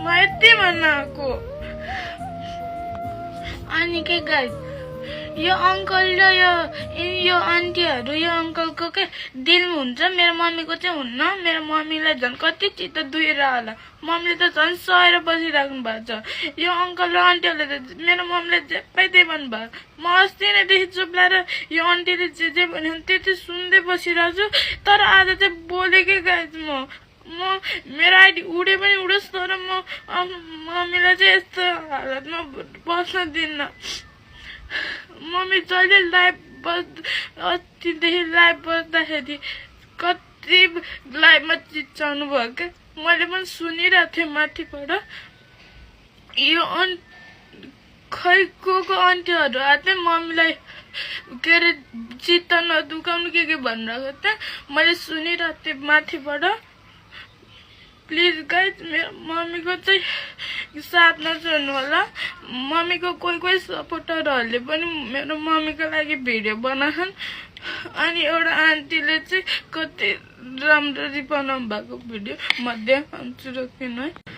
म यति भन्न आएको। अनि के गाइस, यो अंकल र यो आन्टीहरू यो अंकलको के दिल हुन्छ, मेरो मम्मीको चाहिँ हुन्न। मेरो मम्मीलाई झन् कति चित्त दुखेर होला, मम्मीले त झन् सहेर बसिराख्नु भएको छ। यो अंकल र आन्टीहरूले त मेरो मम्मीलाई जे पाइ त्यही भन्नुभयो। म अस्ति नैदेखि चुप लाएर यो आन्टीले जे भन्यो त्यति सुन्दै बसिरहेको छु, तर आज चाहिँ बोलेकै गाइस। म मेरो आइडी उडे पनि उडोस्, तर म मम्मीलाई चाहिँ यस्तो हालतमा बस्न दिन्न। मम्मी जहिले अस्तिदेखि लाइभ बस्दाखेरि कति लाइभमा चिच्चाउनु भयो क्या, मैले पनि सुनिरहेको थिएँ माथिबाट। यो खै को आन्टीहरू आथे मम्मीलाई के अरे चित्त नदुखाउनु के भनिरहेको थिएँ, मैले सुनिरहेको थिएँ माथिबाट। प्लिज गाइज, मेरो मम्मीको चाहिँ साथ नछोड्नु होला। मम्मीको कोही सपोर्टरहरूले पनि मेरो मम्मीको लागि भिडियो बनाछन्। अनि एउटा आन्टीले चाहिँ कति राम्ररी बनाउनु भएको भिडियो म देखाउँछु, रोकिनु है।